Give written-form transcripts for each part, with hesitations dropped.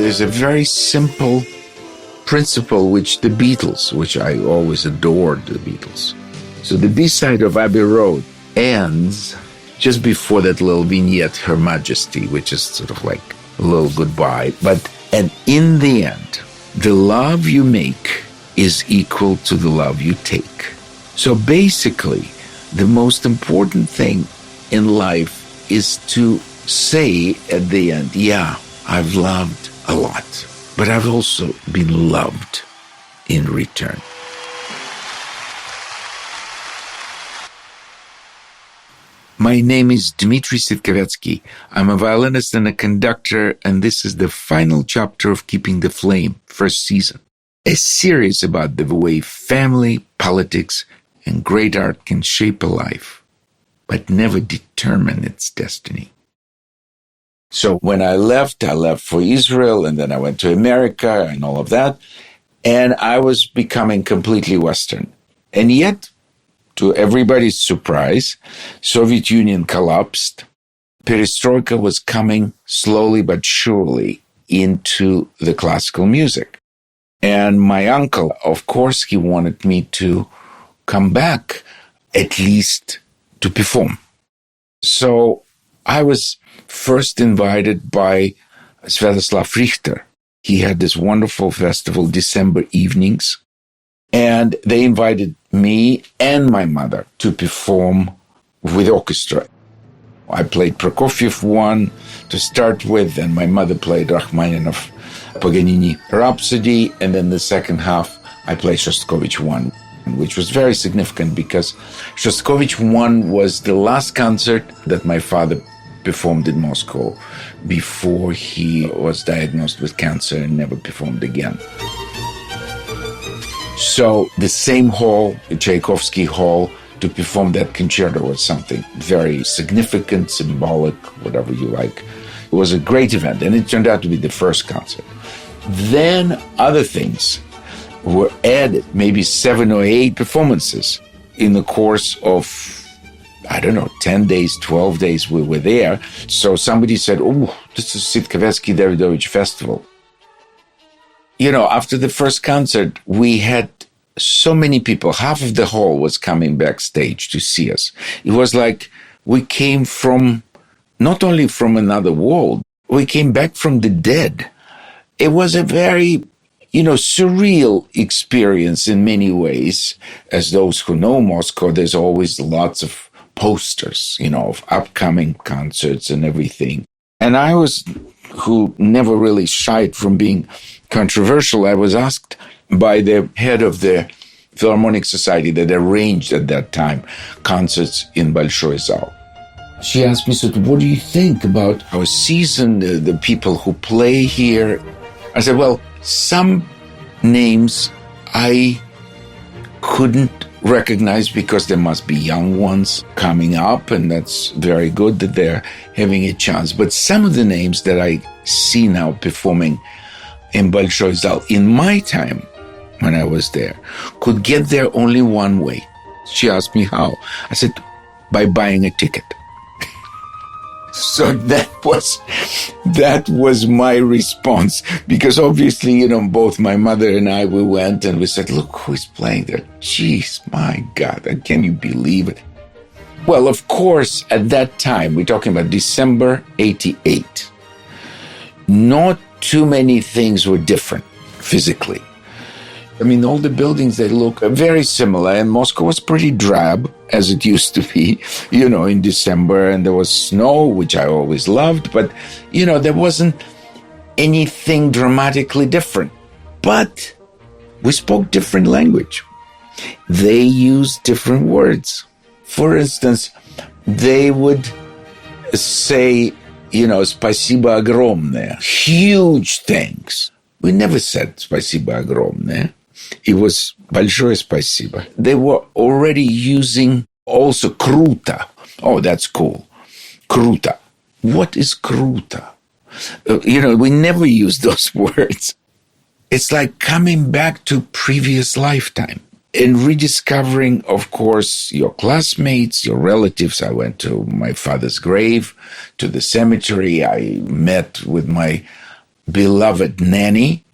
there's a very simple principle which the Beatles, which I always adored the Beatles. So the B-side of Abbey Road ends just before that little vignette, Her Majesty, which is sort of like a little goodbye. And in the end, the love you make is equal to the love you take. So basically, the most important thing in life is to say at the end, yeah, I've loved a lot, but I've also been loved in return. My name is Dmitry Sitkovetsky. I'm a violinist and a conductor, and this is the final chapter of Keeping the Flame, first season. A series about the way family, politics, and great art can shape a life, but never determine its destiny. So when I left for Israel, and then I went to America and all of that, and I was becoming completely Western. And yet, to everybody's surprise, Soviet Union collapsed. Perestroika was coming slowly but surely into the classical music. And my uncle, of course, he wanted me to come back, at least to perform. So I was first invited by Sviatoslav Richter. He had this wonderful festival, December evenings, and they invited me and my mother to perform with orchestra. I played Prokofiev 1 to start with, and my mother played Rachmaninoff Paganini Rhapsody, and then the second half I played Shostakovich 1, which was very significant because Shostakovich 1 was the last concert that my father performed in Moscow before he was diagnosed with cancer and never performed again. So the same hall, the Tchaikovsky Hall, to perform that concerto was something very significant, symbolic, whatever you like. It was a great event, and it turned out to be the first concert. Then other things were added, maybe 7 or 8 performances in the course of, 10 days, 12 days we were there. So somebody said, oh, this is Sitkovetsky Davidovich Festival. After the first concert, we had so many people. Half of the hall was coming backstage to see us. It was like we came from, not only from another world, we came back from the dead. It was a very, surreal experience in many ways. As those who know Moscow, there's always lots of posters, of upcoming concerts and everything. And I was, who never really shied from being controversial, I was asked by the head of the Philharmonic Society that arranged at that time concerts in Bolshoi Zal. She asked me, what do you think about our season, the people who play here? I said, well, some names I couldn't recognize because there must be young ones coming up, and that's very good that they're having a chance. But some of the names that I see now performing in Bolshoi Zal in my time, when I was there, could get there only one way. She asked me how. I said, by buying a ticket. So that was my response, because obviously, both my mother and I, we went and we said, look who is playing there. Jeez, my God, can you believe it? Well, of course, at that time, we're talking about December 88. Not too many things were different physically. All the buildings, they look very similar, and Moscow was pretty drab, as it used to be, in December, and there was snow, which I always loved, but, there wasn't anything dramatically different. But we spoke different language. They used different words. For instance, they would say, спасибо огромное, huge thanks. We never said спасибо огромное. It was большое спасибо. They were already using also круто. Oh, that's cool. Круто. What is круто? We never use those words. It's like coming back to previous lifetime and rediscovering, of course, your classmates, your relatives. I went to my father's grave, to the cemetery. I met with my beloved nanny.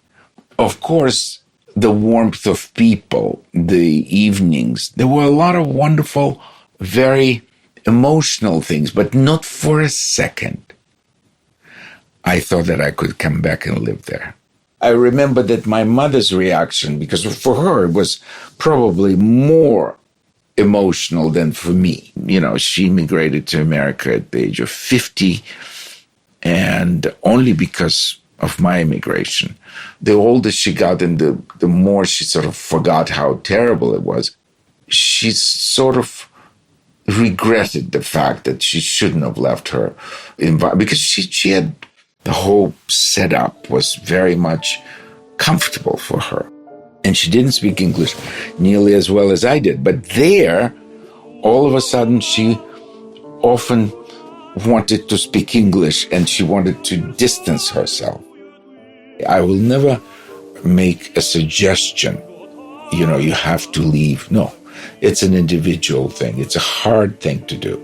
Of course, the warmth of people, the evenings. There were a lot of wonderful, very emotional things, but not for a second I thought that I could come back and live there. I remember that my mother's reaction, because for her it was probably more emotional than for me. You know, she immigrated to America at the age of 50, and only because of my immigration. The older she got and the more she sort of forgot how terrible it was, she sort of regretted the fact that she shouldn't have left her environment, because she had, the whole setup was very much comfortable for her. And she didn't speak English nearly as well as I did. But there, all of a sudden, she often wanted to speak English and she wanted to distance herself. I will never make a suggestion, you know, you have to leave. No, it's an individual thing. It's a hard thing to do.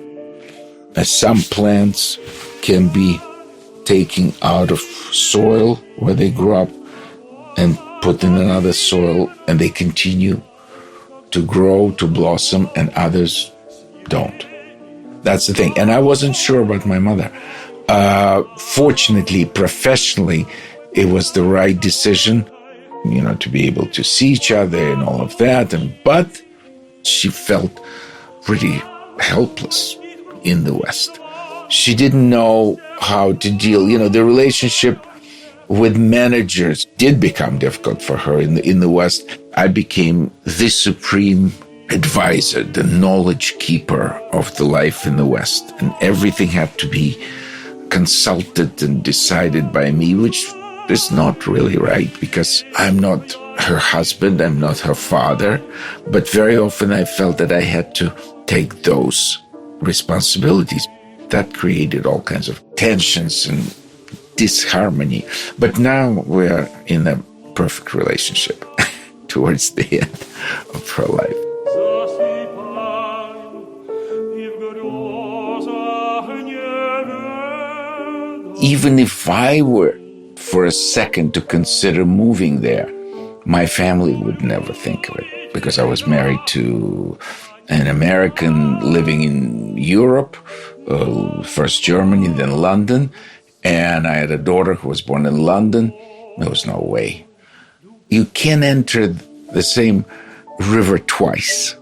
Some plants can be taken out of soil where they grew up and put in another soil, and they continue to grow, to blossom, and others don't. That's the thing. And I wasn't sure about my mother. Fortunately, professionally, it was the right decision, you know, to be able to see each other and all of that. But she felt pretty helpless in the West. She didn't know how to deal. You know, the relationship with managers did become difficult for her in the West. I became the supreme advisor, the knowledge keeper of the life in the West. And everything had to be consulted and decided by me, which is not really right, because I'm not her husband, I'm not her father. But very often I felt that I had to take those responsibilities. That created all kinds of tensions and disharmony. But now we're in a perfect relationship towards the end of her life. Even if I were for a second to consider moving there, my family would never think of it, because I was married to an American living in Europe, first Germany, then London, and I had a daughter who was born in London. There was no way. You can't enter the same river twice.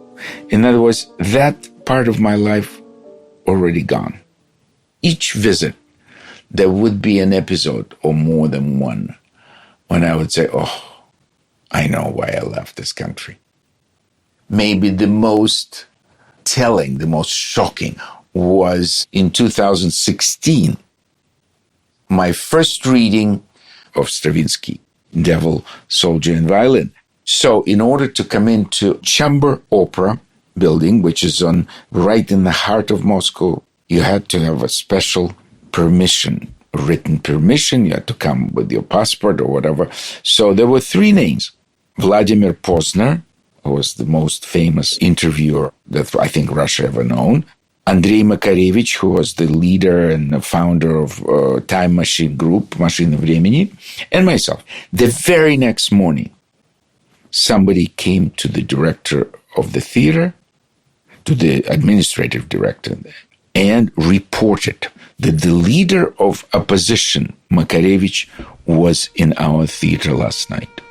In other words, that part of my life already gone. Each visit, there would be an episode, or more than one, when I would say, oh, I know why I left this country. Maybe the most telling, the most shocking was in 2016, my first reading of Stravinsky, Devil, Soldier, and Violin. So in order to come into Chamber Opera building, which is right in the heart of Moscow, you had to have a special permission, written permission. You had to come with your passport or whatever. So there were three names. Vladimir Posner, who was the most famous interviewer that I think Russia ever known. Andrei Makarevich, who was the leader and the founder of Time Machine Group, Машина Времени, and myself. The very next morning, somebody came to the director of the theater, to the administrative director, and reported that the leader of opposition, Makarevich, was in our theater last night.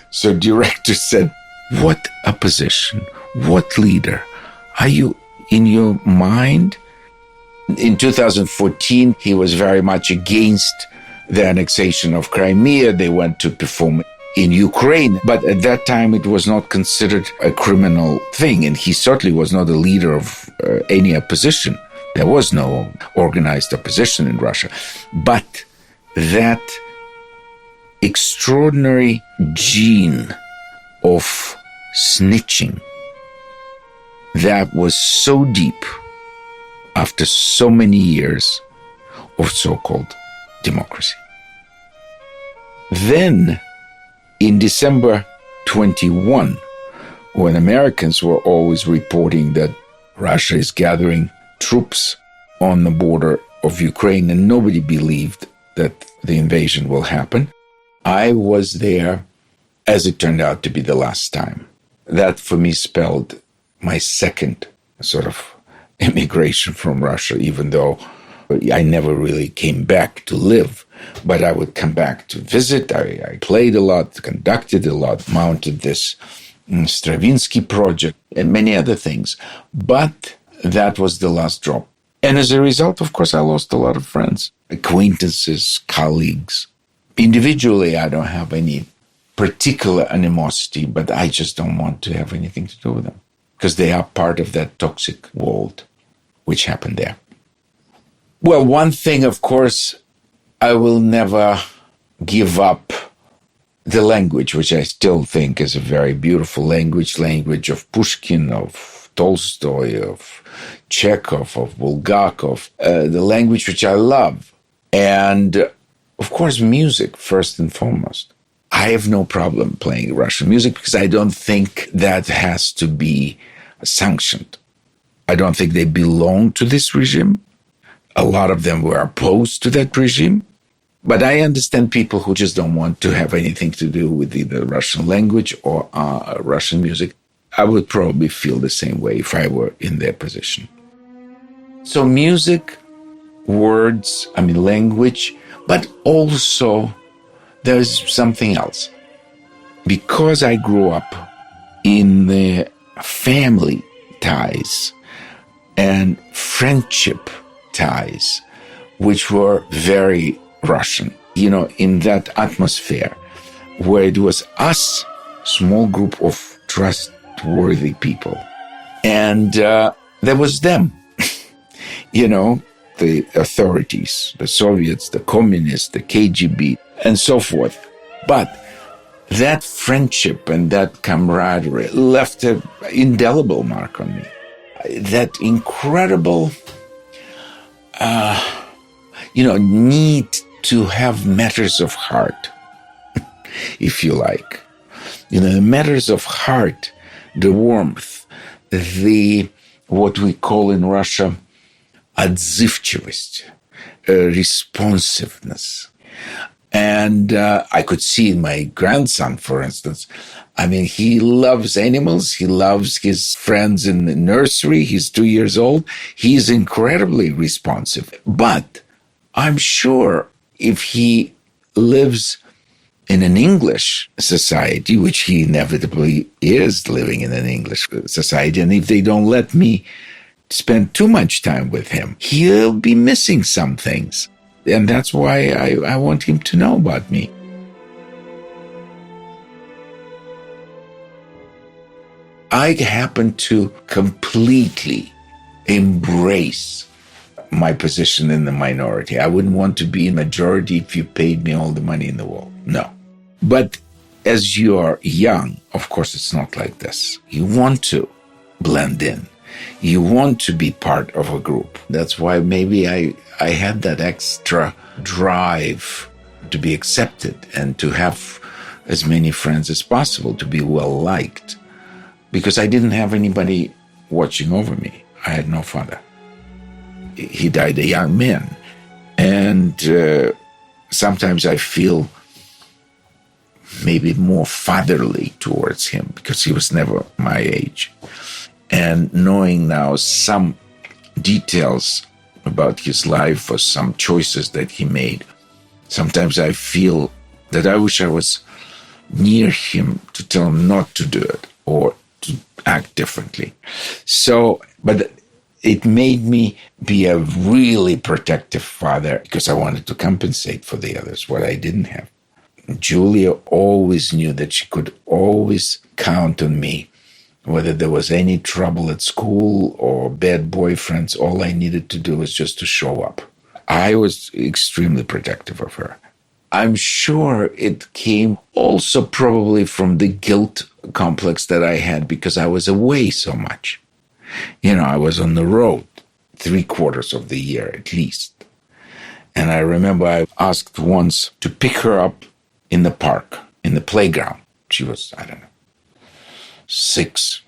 So director said, what opposition? What leader? Are you in your mind? In 2014, he was very much against the annexation of Crimea. They went to perform in Ukraine. But at that time, it was not considered a criminal thing. And he certainly was not a leader of any opposition. There was no organized opposition in Russia. But that extraordinary gene of snitching that was so deep after so many years of so-called democracy. Then, in December 21, when Americans were always reporting that Russia is gathering troops on the border of Ukraine, and nobody believed that the invasion will happen. I was there, as it turned out to be the last time. That for me spelled my second sort of immigration from Russia, even though I never really came back to live. But I would come back to visit. I played a lot, conducted a lot, mounted this Stravinsky project and many other things. But that was the last drop. And as a result, of course, I lost a lot of friends, acquaintances, colleagues. Individually, I don't have any particular animosity, but I just don't want to have anything to do with them because they are part of that toxic world which happened there. Well, one thing, of course, I will never give up the language, which I still think is a very beautiful language of Pushkin, of Tolstoy, of Chekhov, of Bulgakov, the language which I love. And, of course, music, first and foremost. I have no problem playing Russian music because I don't think that has to be sanctioned. I don't think they belong to this regime. A lot of them were opposed to that regime. But I understand people who just don't want to have anything to do with either Russian language or Russian music. I would probably feel the same way if I were in their position. So music, words, language, but also there's something else. Because I grew up in the family ties and friendship ties, which were very Russian, in that atmosphere where it was us, small group of trustworthy people, and there was them, the authorities, the Soviets, the communists, the KGB, and so forth. But that friendship and that camaraderie left an indelible mark on me. That incredible, need to have matters of heart, if you like. The matters of heart, the warmth, what we call in Russia, отзывчивость, responsiveness. And I could see in my grandson, for instance, he loves animals. He loves his friends in the nursery. He's 2 years old. He's incredibly responsive. But I'm sure if he lives in an English society, which he inevitably is living in an English society, and if they don't let me spend too much time with him, he'll be missing some things. And that's why I want him to know about me. I happen to completely embrace my position in the minority. I wouldn't want to be in majority if you paid me all the money in the world. No. But as you are young, of course, it's not like this. You want to blend in. You want to be part of a group. That's why maybe I had that extra drive to be accepted and to have as many friends as possible, to be well liked. Because I didn't have anybody watching over me. I had no father. He died a young man. And sometimes I feel maybe more fatherly towards him because he was never my age. And knowing now some details about his life or some choices that he made, sometimes I feel that I wish I was near him to tell him not to do it or to act differently. So, but it made me be a really protective father because I wanted to compensate for the others, what I didn't have. Julia always knew that she could always count on me. Whether there was any trouble at school or bad boyfriends, all I needed to do was just to show up. I was extremely protective of her. I'm sure it came also probably from the guilt complex that I had because I was away so much. I was on the road 3/4 of the year at least. And I remember I asked once to pick her up in the park, in the playground. She was, 6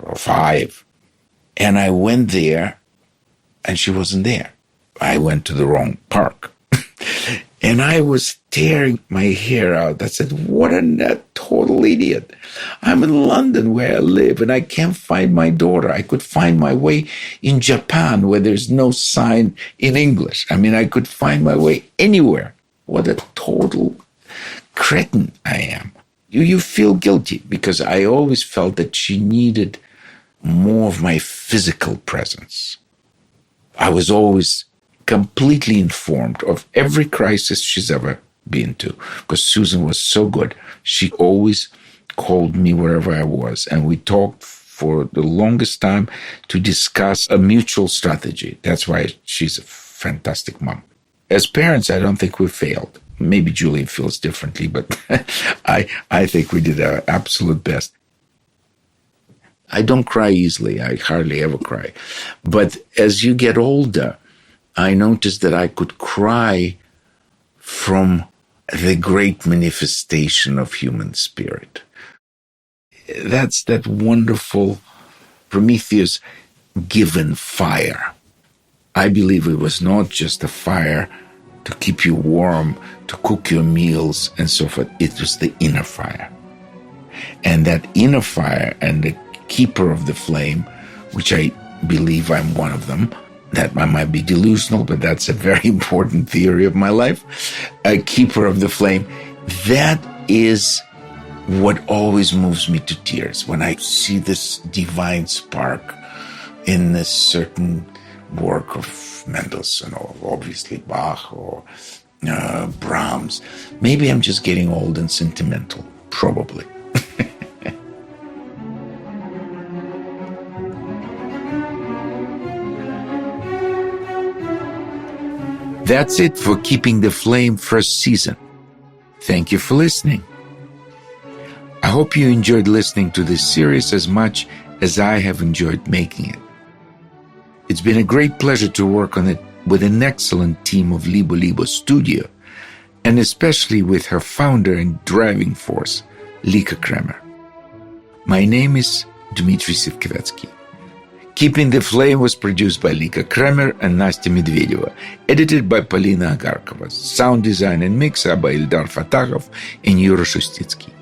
or 5. And I went there and she wasn't there. I went to the wrong park. And I was tearing my hair out. I said, what a total idiot. I'm in London where I live and I can't find my daughter. I could find my way in Japan where there's no sign in English. I mean, I could find my way anywhere. What a total cretin I am. You feel guilty because I always felt that she needed more of my physical presence. I was always completely informed of every crisis she's ever been to because Susan was so good. She always called me wherever I was, and we talked for the longest time to discuss a mutual strategy. That's why she's a fantastic mom. As parents, I don't think we failed. Maybe Julian feels differently, but I think we did our absolute best. I don't cry easily. I hardly ever cry. But as you get older, I noticed that I could cry from the great manifestation of human spirit. That's that wonderful Prometheus given fire. I believe it was not just a fire to keep you warm, to cook your meals and so forth. It was the inner fire. And that inner fire and the keeper of the flame, which I believe I'm one of them, that I might be delusional, but that's a very important theory of my life, a keeper of the flame, that is what always moves me to tears when I see this divine spark in this certain work of Mendelssohn or obviously Bach or Brahms. Maybe I'm just getting old and sentimental, probably. That's it for Keeping the Flame first season. Thank you for listening. I hope you enjoyed listening to this series as much as I have enjoyed making it. It's been a great pleasure to work on it with an excellent team of Libo Libo Studio, and especially with her founder and driving force, Lika Kremer. My name is Dmitry Sitkovetsky. Keeping the Flame was produced by Lika Kremer and Nastya Medvedeva, edited by Polina Agarkova, sound design and mix by Ildar Fatahov and Yura Shustitsky.